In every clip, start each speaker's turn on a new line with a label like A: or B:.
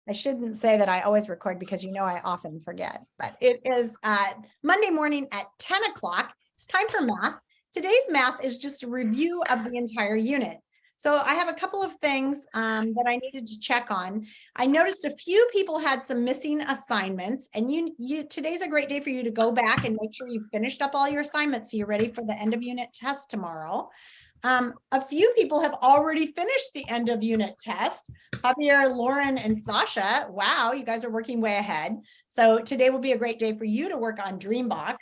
A: I shouldn't say that I always record because I often forget, but it is Monday morning at 10 o'clock. It's time for math. Today's math is just a review of the entire unit. So I have a couple of things that I needed to check on. I noticed a few people had some missing assignments, and today's a great day for you to go back and make sure you've finished up all your assignments so you're ready for the end of unit test tomorrow. A few people have already finished the end of unit test. Javier, Lauren, and Sasha. Wow, you guys are working way ahead. So today will be a great day for you to work on Dreambox.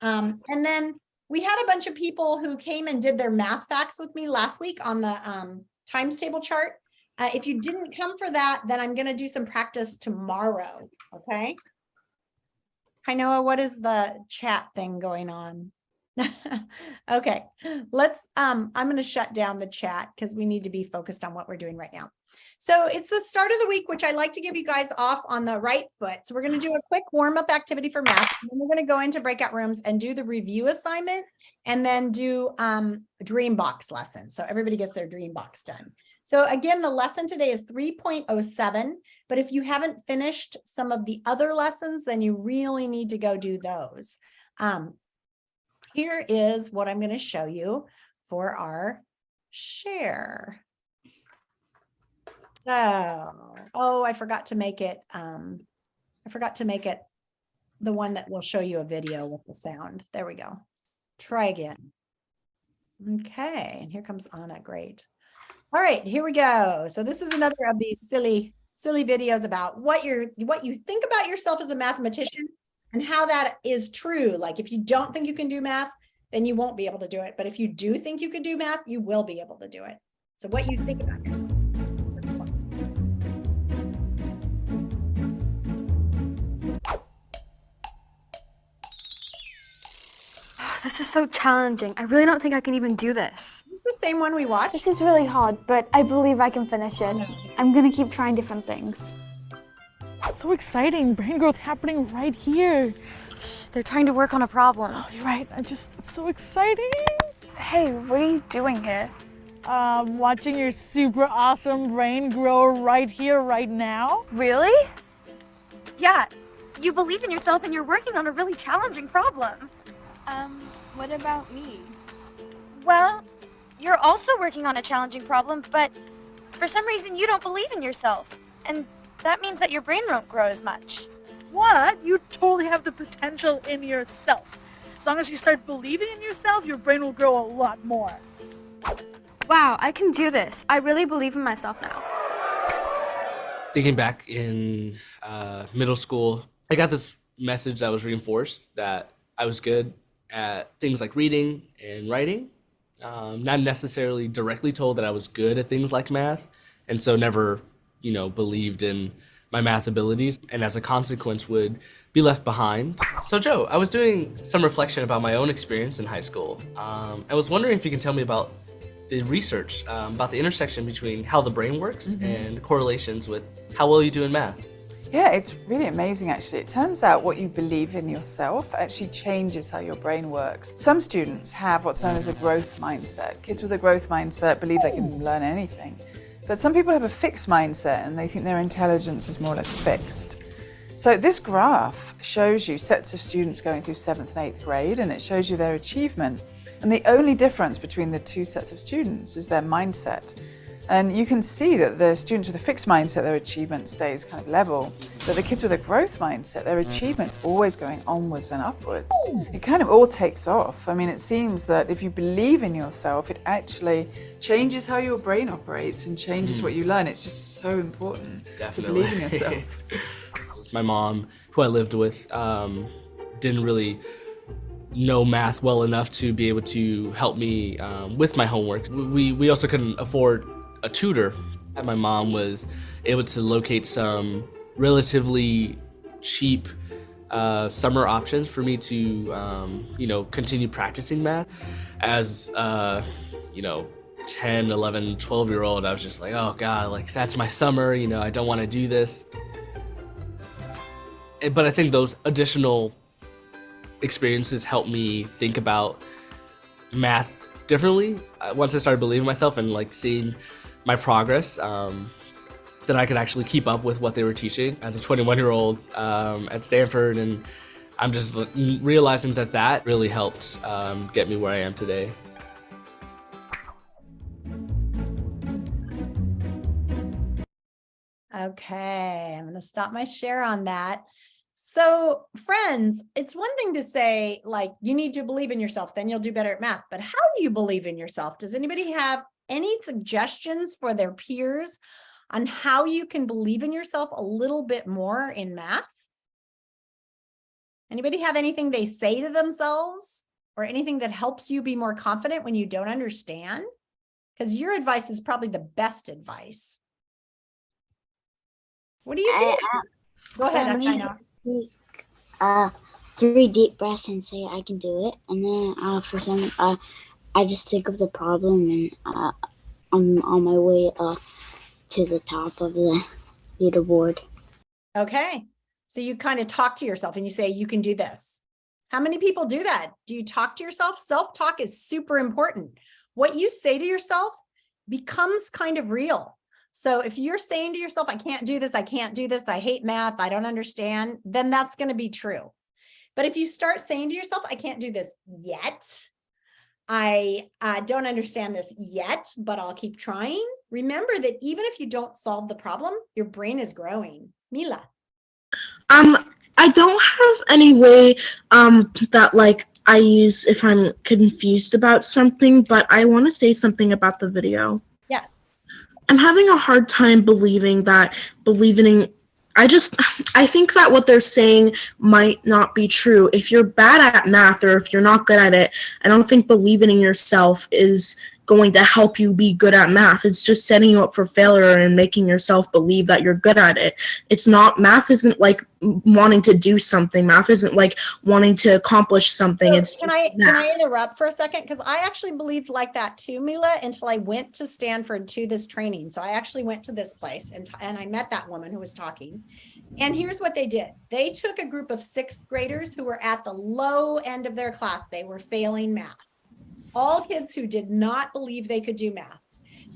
A: And then we had a bunch of people who came and did their math facts with me last week on the times table chart. If you didn't come for that, then I'm going to do some practice tomorrow. Okay. Hi, Noah, what is the chat thing going on? Okay, I'm going to shut down the chat because we need to be focused on what we're doing right now. So it's the start of the week, which I like to give you guys off on the right foot. So we're going to do a quick warm-up activity for math. And then we're going to go into breakout rooms and do the review assignment and then do Dreambox lesson. So everybody gets their Dreambox done. So again, the lesson today is 3.07, but if you haven't finished some of the other lessons, then you really need to go do those. Here is what I'm going to show you for our share. So, I forgot to make it, the one that will show you a video with the sound. There we go. Try again. Okay, and here comes Anna, great. All right, here we go. So this is another of these silly videos about what you think about yourself as a mathematician and how that is true. Like if you don't think you can do math, then you won't be able to do it. But if you do think you can do math, you will be able to do it. So what you think about yourself.
B: This is so challenging. I really don't think I can even do this.
A: It's the same one we watched.
C: This is really hard, but I believe I can finish it. I'm gonna keep trying different things.
D: So exciting, brain growth happening right here.
B: They're trying to work on a problem.
D: Oh, you're right, it's so exciting.
C: Hey, what are you doing here?
D: Watching your super awesome brain grow right here, right now.
C: Really?
B: Yeah, you believe in yourself and you're working on a really challenging problem.
C: What about me?
B: Well, you're also working on a challenging problem, but for some reason you don't believe in yourself. And that means that your brain won't grow as much.
D: What? You totally have the potential in yourself. As long as you start believing in yourself, your brain will grow a lot more.
B: Wow, I can do this. I really believe in myself now.
E: Thinking back in middle school, I got this message that was reinforced that I was good at things like reading and writing. Not necessarily directly told that I was good at things like math, and so never, believed in my math abilities, and as a consequence would be left behind. So Joe, I was doing some reflection about my own experience in high school. I was wondering if you can tell me about the research about the intersection between how the brain works and correlations with how well you do in math.
F: Yeah, it's really amazing actually. It turns out what you believe in yourself actually changes how your brain works. Some students have what's known as a growth mindset. Kids with a growth mindset believe they can learn anything. But some people have a fixed mindset and they think their intelligence is more or less fixed. So this graph shows you sets of students going through 7th and 8th grade, and it shows you their achievement. And the only difference between the two sets of students is their mindset. And you can see that the students with a fixed mindset, their achievement stays kind of level. But the kids with a growth mindset, their achievement's always going onwards and upwards. It kind of all takes off. I mean, it seems that if you believe in yourself, it actually changes how your brain operates and changes what you learn. It's just so important to believe in yourself.
E: My mom, who I lived with, didn't really know math well enough to be able to help me with my homework. We also couldn't afford a tutor. My mom was able to locate some relatively cheap summer options for me to continue practicing math. As 10, 11, 12-year-old, I was just like, oh God, like that's my summer, I don't want to do this. But I think those additional experiences helped me think about math differently. Once I started believing in myself and like seeing my progress, that I could actually keep up with what they were teaching as a 21-year-old at Stanford. And I'm just realizing that that really helped get me where I am today.
A: Okay, I'm going to stop my share on that. So, friends, it's one thing to say, like, you need to believe in yourself, then you'll do better at math. But how do you believe in yourself? Does anybody have any suggestions for their peers on how you can believe in yourself a little bit more in math? Anybody have anything they say to themselves or anything that helps you be more confident when you don't understand? Because your advice is probably the best advice. What do you do? Go ahead,
G: For me,
A: I know.
G: take 3 deep breaths and say I can do it, and then for some I just take up the problem, and I'm on my way to the top of the leaderboard.
A: Okay. So you kind of talk to yourself and you say, you can do this. How many people do that? Do you talk to yourself? Self-talk is super important. What you say to yourself becomes kind of real. So if you're saying to yourself, I can't do this, I can't do this, I hate math, I don't understand, then that's going to be true. But if you start saying to yourself, I can't do this yet, I don't understand this yet, but I'll keep trying. Remember that even if you don't solve the problem, your brain is growing. Mila.
H: I don't have any way that like I use if I'm confused about something, but I want to say something about the video.
A: Yes.
H: I'm having a hard time believing I think that what they're saying might not be true. If you're bad at math or if you're not good at it, I don't think believing in yourself is going to help you be good at math. It's just setting you up for failure and making yourself believe that you're good at it. It's not, math isn't like wanting to do something. Math isn't like wanting to accomplish something.
A: So
H: It's
A: can I interrupt for a second? Because I actually believed like that too, Mila, until I went to Stanford to this training. So I actually went to this place and I met that woman who was talking. And here's what they did. They took a group of 6th graders who were at the low end of their class. They were failing math. All kids who did not believe they could do math.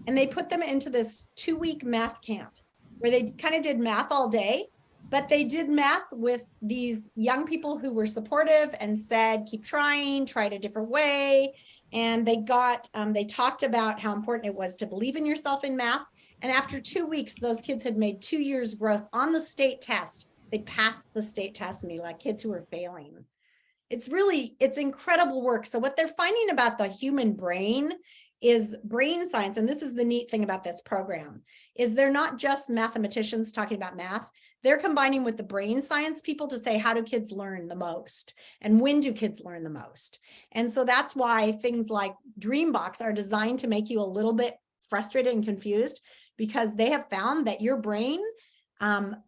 A: And they put them into this 2-week math camp where they kind of did math all day, but they did math with these young people who were supportive and said, keep trying, try it a different way. And they talked about how important it was to believe in yourself in math. And after 2 weeks, those kids had made 2 years growth on the state test. They passed the state test, Mila, kids who were failing. It's incredible work. So what they're finding about the human brain is brain science. And this is the neat thing about this program is they're not just mathematicians talking about math. They're combining with the brain science people to say, how do kids learn the most? And when do kids learn the most? And so that's why things like Dreambox are designed to make you a little bit frustrated and confused, because they have found that your brain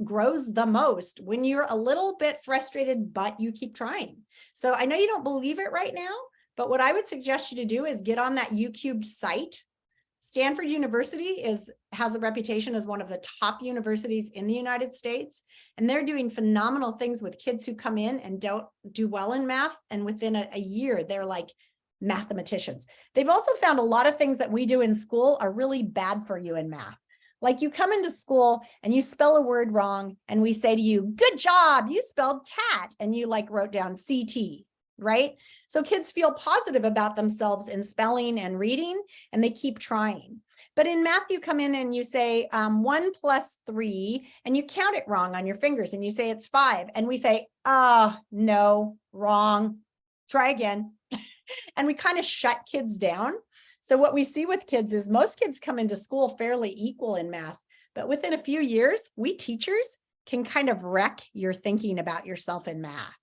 A: grows the most when you're a little bit frustrated, but you keep trying. So I know you don't believe it right now, but what I would suggest you to do is get on that YouCubed site. Stanford University has a reputation as one of the top universities in the United States, and they're doing phenomenal things with kids who come in and don't do well in math, and within a year, they're like mathematicians. They've also found a lot of things that we do in school are really bad for you in math. Like you come into school and you spell a word wrong and we say to you, good job, you spelled cat, and you like wrote down CT, right? So kids feel positive about themselves in spelling and reading, and they keep trying. But in math, you come in and you say 1 + 3, and you count it wrong on your fingers and you say it's 5. And we say, no, wrong, try again. And we kind of shut kids down. So what we see with kids is most kids come into school fairly equal in math, but within a few years, we teachers can kind of wreck your thinking about yourself in math.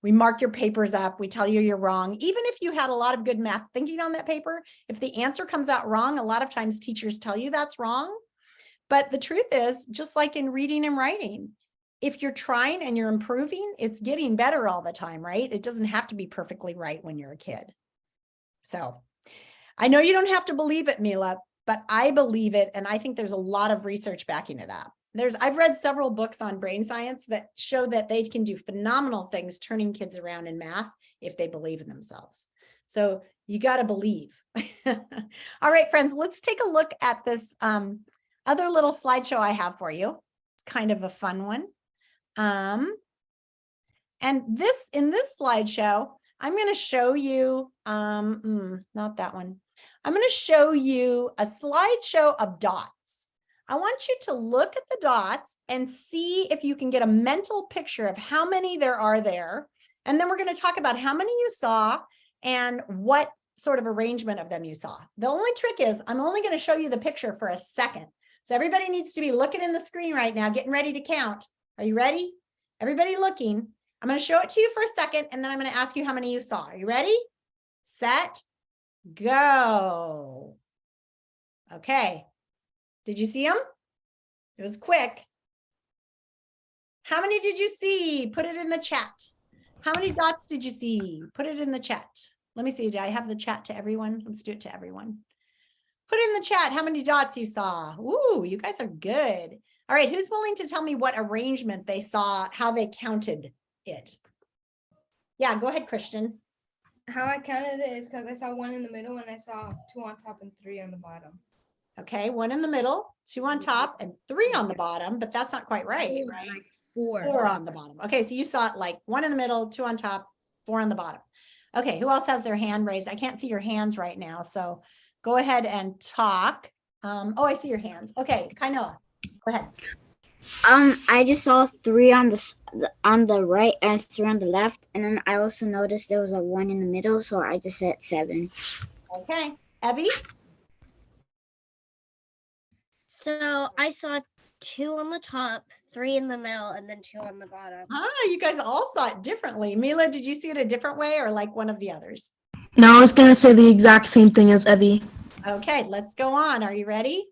A: We mark your papers up, we tell you you're wrong. Even if you had a lot of good math thinking on that paper, if the answer comes out wrong, a lot of times teachers tell you that's wrong. But the truth is, just like in reading and writing, if you're trying and you're improving, it's getting better all the time, right? It doesn't have to be perfectly right when you're a kid. So I know you don't have to believe it, Mila, but I believe it. And I think there's a lot of research backing it up. I've read several books on brain science that show that they can do phenomenal things turning kids around in math if they believe in themselves. So you got to believe. All right, friends, let's take a look at this other little slideshow I have for you. It's kind of a fun one. And in this slideshow, I'm going to show you, not that one. I'm going to show you a slideshow of dots. I want you to look at the dots and see if you can get a mental picture of how many there are there. And then we're going to talk about how many you saw and what sort of arrangement of them you saw. The only trick is I'm only going to show you the picture for a second. So everybody needs to be looking in the screen right now, getting ready to count. Are you ready? Everybody looking. I'm going to show it to you for a second, and then I'm going to ask you how many you saw. Are you ready? Set, go. Okay. Did you see them? It was quick. How many did you see? Put it in the chat. How many dots did you see? Put it in the chat. Let me see. Do I have the chat to everyone? Let's do it to everyone. Put in the chat how many dots you saw. Ooh, you guys are good. All right. Who's willing to tell me what arrangement they saw, how they counted it? Yeah, go ahead, Christian.
I: How I counted it is because I saw 1 in the middle and I saw 2 on top and 3 on the bottom.
A: Okay, 1 in the middle, 2 on top, and 3 on the bottom, but that's not quite right, right?
I: Like 4.
A: 4 on the bottom. Okay, so you saw it like 1 in the middle, 2 on top, 4 on the bottom. Okay, who else has their hand raised? I can't see your hands right now, so go ahead and talk. Oh, I see your hands. Okay, Kainoa, go ahead.
G: I just saw 3 on the right and 3 on the left, and then I also noticed there was a 1 in the middle, so I just said 7.
A: Okay, Evie?
J: So I saw 2 on the top, 3 in the middle, and then 2 on the bottom.
A: Ah, you guys all saw it differently. Mila, did you see it a different way or like one of the others?
H: No, I was going to say the exact same thing as Evie.
A: Okay, let's go on. Are you ready?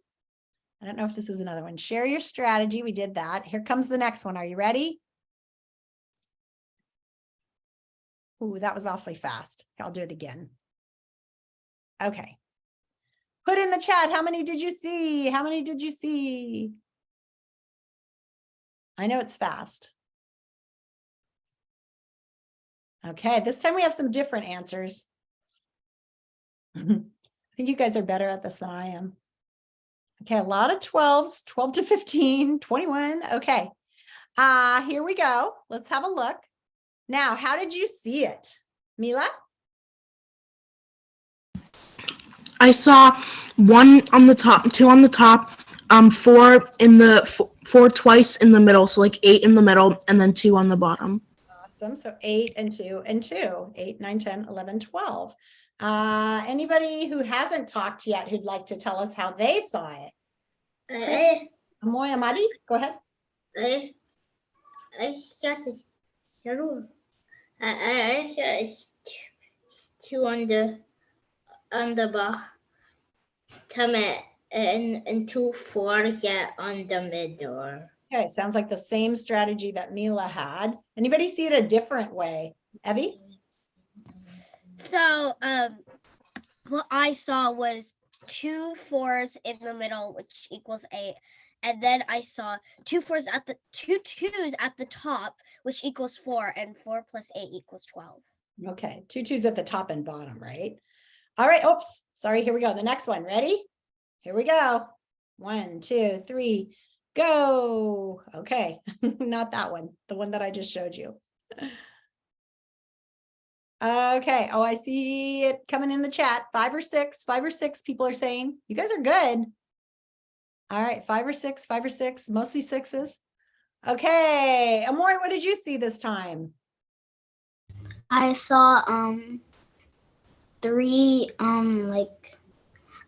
A: I don't know if this is another one. Share your strategy. We did that. Here comes the next one. Are you ready? Ooh, that was awfully fast. I'll do it again. Okay. Put in the chat. How many did you see? How many did you see? I know it's fast. Okay, this time we have some different answers. I think you guys are better at this than I am. Okay, a lot of 12s, 12 to 15, 21. Okay, here we go. Let's have a look. Now, how did you see it? Mila?
H: I saw 1 on the top, 2 on the top, 4 in the 4 twice in the middle, so like 8 in the middle, and then 2 on the bottom.
A: Awesome. So 8 and 2 and 2, 8, 9, 10, 11, 12. Anybody who hasn't talked yet who'd like to tell us how they saw it? Amoy Amadi, go ahead.
J: I saw I saw 2 on the bottom and 2 4s on the middle.
A: Okay, sounds like the same strategy that Mila had. Anybody see it a different way? Evie?
J: So, what I saw was 2 4s in the middle, which equals 8. And then I saw 2 4s at the 2 2s at the top, which equals 4, and 4 plus 8 equals 12.
A: Okay, 2 2s at the top and bottom, right? All right, oops, sorry, here we go. The next one, ready? Here we go. 1, 2, 3, go. Okay, not that one, the one that I just showed you. Okay, oh, I see it coming in the chat. 5 or 6 people are saying. You guys are good. All right, 5 or 6, mostly 6s. Okay, Amori, what did you see this time?
G: I saw 3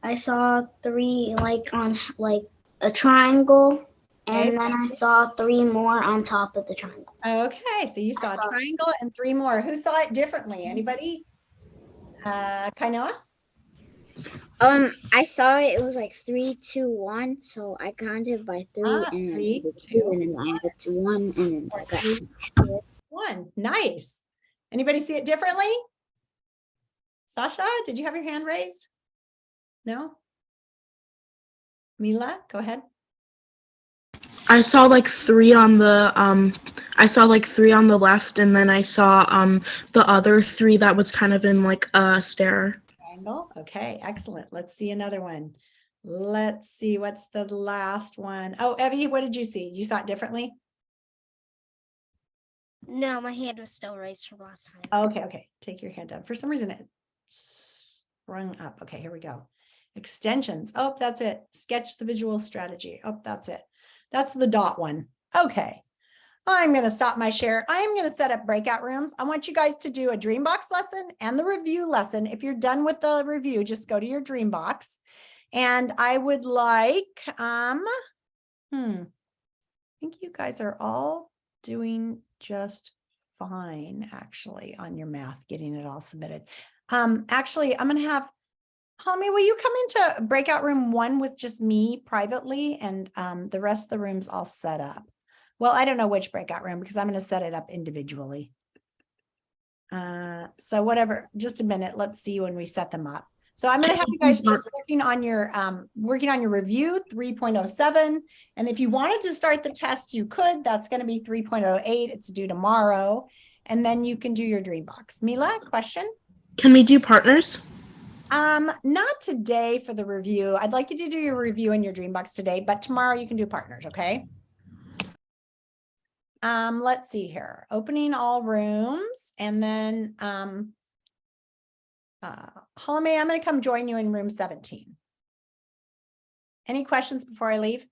G: I saw 3 on a triangle, and then I saw 3 more on top of the triangle.
A: Okay, so you saw a triangle and 3 more. Who saw it differently? Anybody? Kainoa?
G: I saw it. It was like 3, 2, 1. So I counted by 3 and
A: 3,
G: 2, and then I added to 1, and then I got
A: 1. Nice. Anybody see it differently? Sasha, did you have your hand raised? No? Mila, go ahead.
H: I saw like 3 on the left, and then I saw the other 3 that was kind of in like a stair.
A: Triangle. Okay, excellent. Let's see another one. Let's see, what's the last one? Oh, Evie, what did you see? You saw it differently?
J: No, my hand was still raised from last time.
A: Okay. Take your hand down. For some reason it sprung up. Okay, here we go. Extensions. Oh, that's it. Sketch the visual strategy. Oh, that's it. That's the dot one. Okay. I'm going to stop my share. I'm going to set up breakout rooms. I want you guys to do a Dreambox lesson and the review lesson. If you're done with the review, just go to your Dreambox. And I would like, I think you guys are all doing just fine, actually, on your math, getting it all submitted. Actually, I'm going to have, Homie, will you come into breakout room 1 with just me privately, and the rest of the rooms all set up? Well, I don't know which breakout room because I'm going to set it up individually. So whatever, just a minute. Let's see when we set them up. So I'm going to have you guys just working on your review 3.07. And if you wanted to start the test, you could. That's going to be 3.08. It's due tomorrow. And then you can do your Dreambox. Mila, question?
H: Can we do partners?
A: Not today for the review. I'd like you to do your review in your Dreambox today, but tomorrow you can do partners, okay? Let's see here. Opening all rooms, and then Halame, I'm going to come join you in room 17. Any questions before I leave?